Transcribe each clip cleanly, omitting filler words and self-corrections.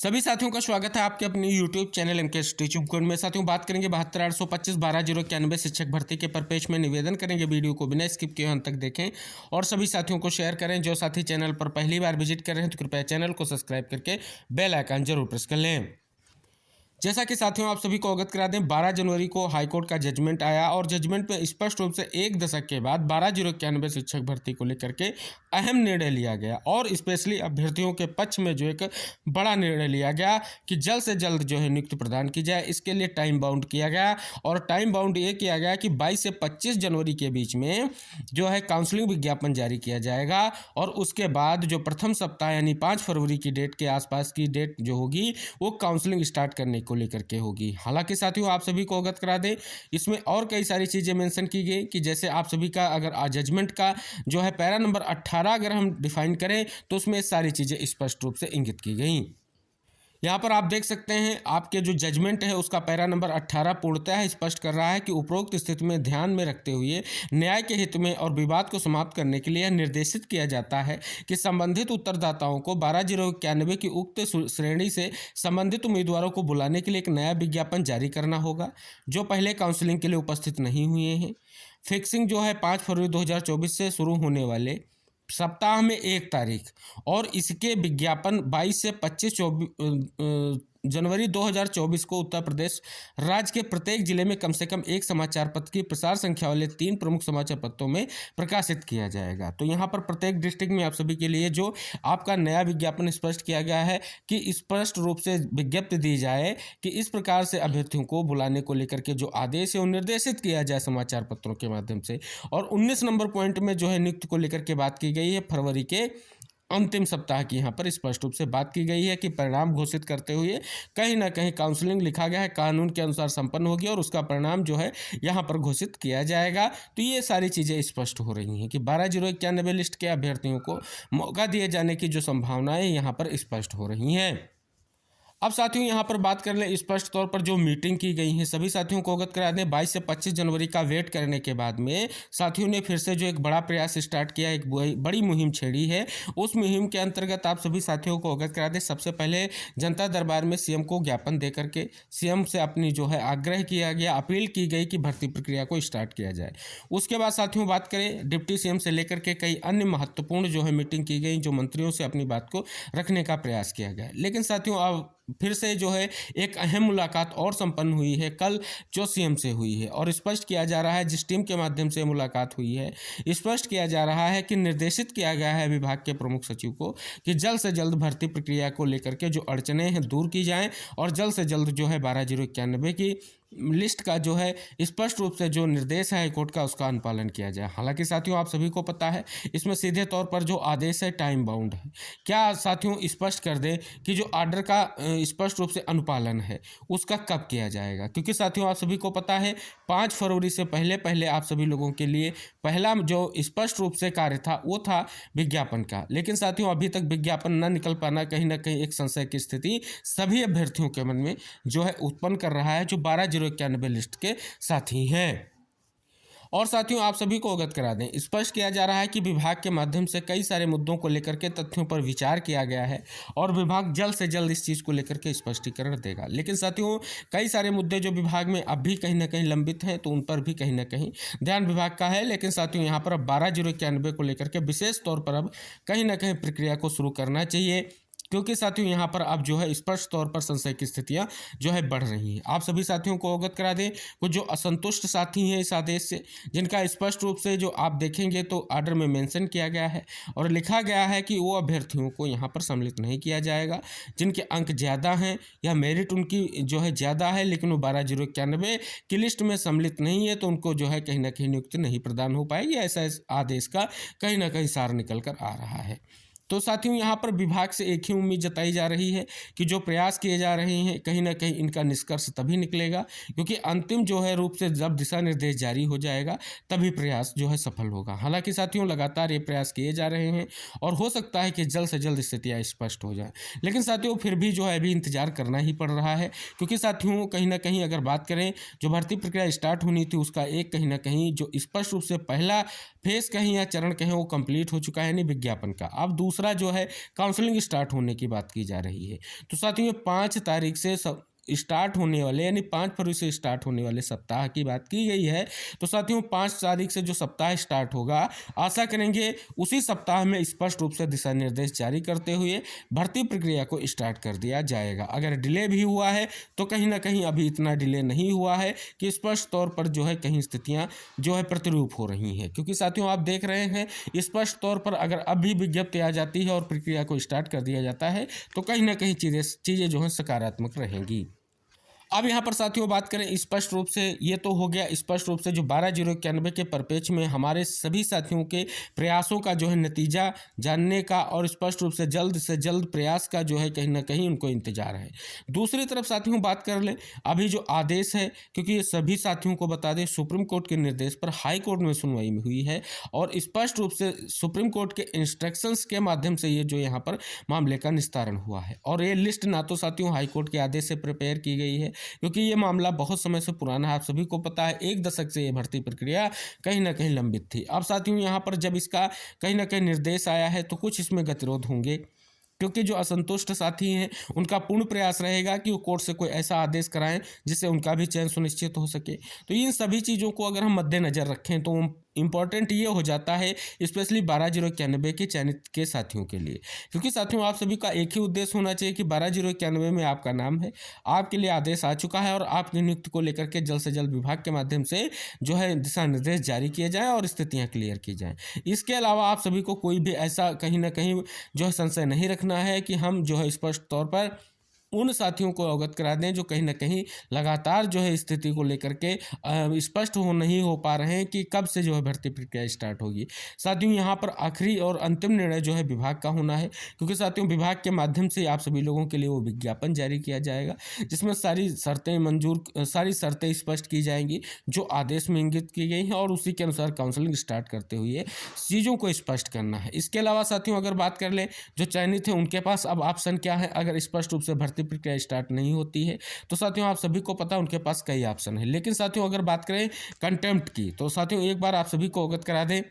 सभी साथियों का स्वागत है आपके अपने YouTube चैनल एमके टीचिंग उपकरण में। साथियों बात करेंगे 72,825,12,091 शिक्षक भर्ती के परिपेक्ष में। निवेदन करेंगे वीडियो को बिना स्किप किए अंत तक देखें और सभी साथियों को शेयर करें। जो साथी चैनल पर पहली बार विजिट कर रहे हैं तो कृपया चैनल को सब्सक्राइब करके बेल आइकन जरूर प्रेस कर लें। जैसा कि साथियों आप सभी को अवगत करा दें, 12 जनवरी को हाईकोर्ट का जजमेंट आया और जजमेंट में स्पष्ट रूप से एक दशक के बाद 12,091 शिक्षक भर्ती को लेकर के अहम निर्णय लिया गया और स्पेशली अभ्यर्थियों के पक्ष में जो एक बड़ा निर्णय लिया गया कि जल्द से जल्द जो है नियुक्ति प्रदान की जाए। इसके लिए टाइम बाउंड किया गया और टाइम बाउंड ये किया गया कि 22 से 25 जनवरी के बीच में जो है काउंसलिंग विज्ञापन जारी किया जाएगा और उसके बाद जो प्रथम सप्ताह यानी 5 फरवरी की डेट के आसपास की डेट जो होगी वो काउंसलिंग स्टार्ट करने को लेकर के होगी। हालांकि साथियों आप सभी को अवगत करा दें, इसमें और कई सारी चीज़ें मेंशन की गई कि जैसे आप सभी का अगर जजमेंट का जो है पैरा नंबर 18 अगर हम डिफाइन करें तो उसमें सारी चीज़ें स्पष्ट रूप से इंगित की गई। यहाँ पर आप देख सकते हैं आपके जो जजमेंट है उसका पैरा नंबर 18 पूर्णतः स्पष्ट कर रहा है कि उपरोक्त स्थिति में ध्यान में रखते हुए न्याय के हित में और विवाद को समाप्त करने के लिए निर्देशित किया जाता है कि संबंधित उत्तरदाताओं को 12,091 की उक्त श्रेणी से संबंधित उम्मीदवारों को बुलाने के लिए एक नया विज्ञापन जारी करना होगा जो पहले काउंसलिंग के लिए उपस्थित नहीं हुए हैं। फिक्सिंग जो है 5 फरवरी 2024 से शुरू होने वाले सप्ताह में 1 तारीख और इसके विज्ञापन 22 से 25 जनवरी 2024 को उत्तर प्रदेश राज्य के प्रत्येक जिले में कम से कम एक समाचार पत्र की प्रसार संख्या वाले 3 प्रमुख समाचार पत्रों में प्रकाशित किया जाएगा। तो यहाँ पर प्रत्येक डिस्ट्रिक्ट में आप सभी के लिए जो आपका नया विज्ञापन स्पष्ट किया गया है कि स्पष्ट रूप से विज्ञप्ति दी जाए कि इस प्रकार से अभ्यर्थियों को बुलाने को लेकर के जो आदेश है वो निर्देशित किया जाए समाचार पत्रों के माध्यम से। और 19 नंबर पॉइंट में जो है नियुक्ति को लेकर के बात की गई है फरवरी के अंतिम सप्ताह की यहाँ पर स्पष्ट रूप से बात की गई है कि परिणाम घोषित करते हुए कहीं ना कहीं काउंसलिंग लिखा गया है कानून के अनुसार संपन्न होगी और उसका परिणाम जो है यहाँ पर घोषित किया जाएगा। तो ये सारी चीज़ें स्पष्ट हो रही हैं कि 12,091 लिस्ट के अभ्यर्थियों को मौका दिए जाने की जो संभावनाएं यहाँ पर स्पष्ट हो रही हैं। अब साथियों यहाँ पर बात कर लें स्पष्ट तौर पर जो मीटिंग की गई है सभी साथियों को अवगत करा दें। 22 से 25 जनवरी का वेट करने के बाद में साथियों ने फिर से जो एक बड़ा प्रयास स्टार्ट किया, एक बड़ी मुहिम छेड़ी है। उस मुहिम के अंतर्गत आप सभी साथियों को अवगत करा दें, सबसे पहले जनता दरबार में सीएम को ज्ञापन दे करके सीएम से अपनी जो है आग्रह किया गया, अपील की गई कि भर्ती प्रक्रिया को स्टार्ट किया जाए। उसके बाद साथियों बात करें डिप्टी सीएम से लेकर के कई अन्य महत्वपूर्ण जो है मीटिंग की गई, जो मंत्रियों से अपनी बात को रखने का प्रयास किया गया। लेकिन साथियों अब फिर से जो है एक अहम मुलाकात और संपन्न हुई है कल जो सीएम से हुई है और स्पष्ट किया जा रहा है जिस टीम के माध्यम से मुलाकात हुई है, स्पष्ट किया जा रहा है कि निर्देशित किया गया है विभाग के प्रमुख सचिव को कि जल्द से जल्द भर्ती प्रक्रिया को लेकर के जो अड़चनें हैं दूर की जाएं और जल्द से जल्द जो है 12,091 की लिस्ट का जो है स्पष्ट रूप से जो निर्देश है हाईकोर्ट का उसका अनुपालन किया जाए। हालांकि साथियों आप सभी को पता है इसमें सीधे तौर पर जो आदेश है टाइम बाउंड है। क्या साथियों स्पष्ट कर दें कि जो आर्डर का स्पष्ट रूप से अनुपालन है उसका कब किया जाएगा, क्योंकि साथियों आप सभी को पता है 5 फरवरी से पहले आप सभी लोगों के लिए पहला जो स्पष्ट रूप से कार्य था वो था विज्ञापन का। लेकिन साथियों अभी तक विज्ञापन न निकल पाना कहीं ना कहीं एक संशय की स्थिति सभी अभ्यर्थियों के मन में जो है उत्पन्न कर रहा है जो 12,091 लिस्ट के साथी हैं। और साथियों आप सभी को अवगत करा दें, स्पष्ट किया जा रहा है कि विभाग के माध्यम से कई सारे मुद्दों को लेकर के तथ्यों पर विचार किया गया है और विभाग जल्द से जल्द इस चीज़ को लेकर के स्पष्टीकरण देगा। लेकिन साथियों कई सारे मुद्दे जो विभाग में अब भी कहीं ना कहीं लंबित हैं तो उन पर भी कहीं ना कहीं ध्यान विभाग का है। लेकिन साथियों यहाँ पर अब 12,091 को लेकर के विशेष तौर पर अब कहीं ना कहीं प्रक्रिया को शुरू करना चाहिए, क्योंकि साथियों यहाँ पर अब जो है स्पष्ट तौर पर संशय की स्थितियाँ जो है बढ़ रही हैं। आप सभी साथियों को अवगत करा दें कुछ जो असंतुष्ट साथी हैं इस आदेश से, जिनका स्पष्ट रूप से जो आप देखेंगे तो आर्डर में मेंशन किया गया है और लिखा गया है कि वो अभ्यर्थियों को यहाँ पर सम्मिलित नहीं किया जाएगा जिनके अंक ज़्यादा हैं या मेरिट उनकी जो है ज़्यादा है लेकिन वो 12,091 की लिस्ट में सम्मिलित नहीं है तो उनको जो है कहीं ना कहीं नियुक्ति नहीं प्रदान हो पाएगी। ऐसा इस आदेश का कहीं ना कहीं सार निकल कर आ रहा है। तो साथियों यहाँ पर विभाग से एक ही उम्मीद जताई जा रही है कि जो प्रयास किए जा रहे हैं कहीं ना कहीं इनका निष्कर्ष तभी निकलेगा, क्योंकि अंतिम जो है रूप से जब दिशा निर्देश जारी हो जाएगा तभी प्रयास जो है सफल होगा। हालांकि साथियों लगातार ये प्रयास किए जा रहे हैं और हो सकता है कि जल्द से जल्द स्थितियाँ स्पष्ट हो जाए। लेकिन साथियों फिर भी जो है अभी इंतजार करना ही पड़ रहा है, क्योंकि साथियों कहीं ना कहीं अगर बात करें जो भर्ती प्रक्रिया स्टार्ट होनी थी उसका एक कहीं ना कहीं जो स्पष्ट रूप से पहला फेज कहीं या चरण कहें वो कंप्लीट हो चुका है यानी विज्ञापन का। अब दूसरा दूसरा जो है काउंसलिंग स्टार्ट होने की बात की जा रही है। तो साथियों ये 5 तारीख से सब स्टार्ट होने वाले यानी 5 फरवरी से स्टार्ट होने वाले सप्ताह की बात की गई है। तो साथियों 5 तारीख से जो सप्ताह स्टार्ट होगा, आशा करेंगे उसी सप्ताह में स्पष्ट रूप से दिशा निर्देश जारी करते हुए भर्ती प्रक्रिया को स्टार्ट कर दिया जाएगा। अगर डिले भी हुआ है तो कहीं ना कहीं अभी इतना डिले नहीं हुआ है कि स्पष्ट तौर पर जो है कहीं स्थितियां जो है प्रतिरूप हो रही हैं। क्योंकि साथियों आप देख रहे हैं स्पष्ट तौर पर अगर अभी विज्ञप्ति आ जाती है और प्रक्रिया को स्टार्ट कर दिया जाता है तो कहीं ना कहीं चीज़ें जो है सकारात्मक रहेंगी। अब यहाँ पर साथियों बात करें स्पष्ट रूप से, ये तो हो गया स्पष्ट रूप से जो 12/091 के परिपेक्ष में हमारे सभी साथियों के प्रयासों का जो है नतीजा जानने का और स्पष्ट रूप से जल्द प्रयास का जो है कहीं ना कहीं उनको इंतजार है। दूसरी तरफ साथियों बात कर लें अभी जो आदेश है, क्योंकि ये सभी साथियों को बता दें सुप्रीम कोर्ट के निर्देश पर हाई कोर्ट में सुनवाई में हुई है और स्पष्ट रूप से सुप्रीम कोर्ट के इंस्ट्रक्शंस के माध्यम से ये जो यहाँ पर मामले का निस्तारण हुआ है। और ये लिस्ट ना तो साथियों हाई कोर्ट के आदेश से प्रिपेयर की गई है, क्योंकि ये मामला बहुत समय से पुराना है, आप सभी को पता है 1 दशक से ये भर्ती प्रक्रिया कहीं ना कहीं लंबित थी। अब साथियों यहाँ पर जब इसका कहीं ना कहीं निर्देश आया है तो कुछ इसमें गतिरोध होंगे, क्योंकि जो असंतुष्ट साथी हैं उनका पूर्ण प्रयास रहेगा कि वो कोर्ट से कोई ऐसा आदेश कराएं जिससे उनका भी चयन सुनिश्चित हो सके। तो इन सभी चीज़ों को अगर हम मद्देनजर रखें तो इम्पॉर्टेंट ये हो जाता है स्पेशली 12/091 के चयनित के साथियों के लिए, क्योंकि साथियों आप सभी का एक ही उद्देश्य होना चाहिए कि 12/091 में आपका नाम है, आपके लिए आदेश आ चुका है और आपकी नियुक्ति को लेकर के जल्द से जल्द विभाग के माध्यम से जो है दिशा निर्देश जारी किए जाएँ और स्थितियाँ क्लियर की जाएँ। इसके अलावा आप सभी को कोई भी ऐसा कहीं ना कहीं जो है संशय नहीं रखना है कि हम जो है स्पष्ट तौर पर उन साथियों को अवगत करा दें जो कहीं ना कहीं लगातार जो है स्थिति को लेकर के स्पष्ट नहीं हो पा रहे हैं कि कब से जो है भर्ती प्रक्रिया स्टार्ट होगी। साथियों यहाँ पर आखिरी और अंतिम निर्णय जो है विभाग का होना है, क्योंकि साथियों विभाग के माध्यम से आप सभी लोगों के लिए वो विज्ञापन जारी किया जाएगा जिसमें सारी शर्तें स्पष्ट की जाएंगी जो आदेश में इंगित की गई हैं और उसी के अनुसार काउंसलिंग स्टार्ट करते हुए चीज़ों को स्पष्ट करना है। इसके अलावा साथियों अगर बात कर लें जो चयनित है उनके पास अब ऑप्शन क्या है, अगर स्पष्ट रूप से भर्ती प्रक्रिया स्टार्ट नहीं होती है तो साथियों आप सभी को पता उनके पास कई ऑप्शन है। लेकिन साथियों अगर बात करें कंटेम्प्ट की तो साथियों एक बार आप सभी को अवगत करा दें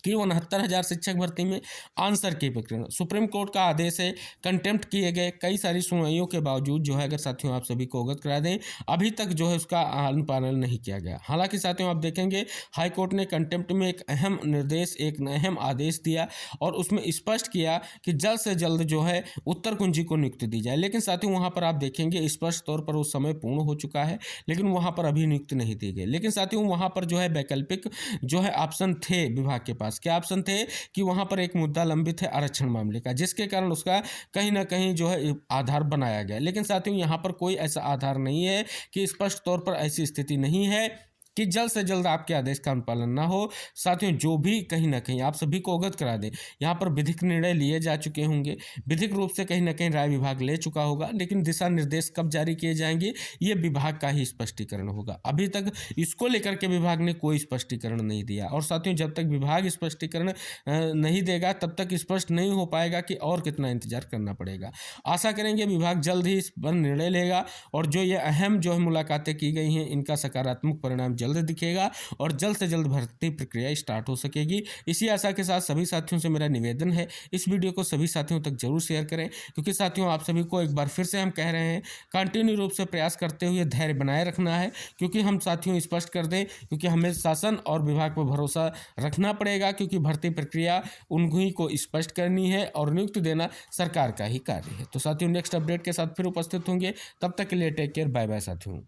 कि 69,000 शिक्षक भर्ती में आंसर की प्रक्रिया सुप्रीम कोर्ट का आदेश है, कंटेम्प्ट किए गए कई सारी सुनवाइयों के बावजूद जो है अगर साथियों आप सभी को अवगत करा दें अभी तक जो है उसका अनुपालन नहीं किया गया। हालांकि साथियों आप देखेंगे हाई कोर्ट ने कंटेम्प्ट में एक अहम निर्देश एक अहम आदेश दिया और उसमें स्पष्ट किया कि जल्द से जल्द जो है उत्तर कुंजी को नियुक्ति दी जाए। लेकिन साथियों वहाँ पर आप देखेंगे स्पष्ट तौर पर उस समय पूर्ण हो चुका है लेकिन वहाँ पर अभी नियुक्ति नहीं दी गई। लेकिन साथियों वहाँ पर जो है वैकल्पिक जो है ऑप्शन थे विभाग के पास, क्या ऑप्शन थे कि वहां पर एक मुद्दा लंबित है आरक्षण मामले का, जिसके कारण उसका कहीं ना कहीं जो है आधार बनाया गया। लेकिन साथियों यहां पर कोई ऐसा आधार नहीं है कि स्पष्ट तौर पर ऐसी स्थिति नहीं है कि जल्द से जल्द आपके आदेश का अनुपालन ना हो। साथियों जो भी कहीं ना कहीं आप सभी को अवगत करा दें यहाँ पर विधिक निर्णय लिए जा चुके होंगे, विधिक रूप से कहीं ना कहीं राय विभाग ले चुका होगा, लेकिन दिशा निर्देश कब जारी किए जाएंगे ये विभाग का ही स्पष्टीकरण होगा। अभी तक इसको लेकर के विभाग ने कोई स्पष्टीकरण नहीं दिया और साथियों जब तक विभाग स्पष्टीकरण नहीं देगा तब तक स्पष्ट नहीं हो पाएगा कि और कितना इंतजार करना पड़ेगा। आशा करेंगे विभाग जल्द ही इस पर निर्णय लेगा और जो ये अहम जो है मुलाकातें की गई हैं इनका सकारात्मक परिणाम जल्द दिखेगा और जल्द से जल्द भर्ती प्रक्रिया स्टार्ट हो सकेगी। इसी आशा के साथ सभी साथियों से मेरा निवेदन है इस वीडियो को सभी साथियों तक जरूर शेयर करें, क्योंकि साथियों आप सभी को एक बार फिर से हम कह रहे हैं कंटिन्यू रूप से प्रयास करते हुए धैर्य बनाए रखना है, क्योंकि हम साथियों स्पष्ट कर दें क्योंकि हमें शासन और विभाग पर भरोसा रखना पड़ेगा, क्योंकि भर्ती प्रक्रिया उन्हीं को स्पष्ट करनी है और नियुक्ति देना सरकार का ही कार्य है। तो साथियों नेक्स्ट अपडेट के साथ फिर उपस्थित होंगे, तब तक के लिए टेक केयर, बाय बाय साथियों।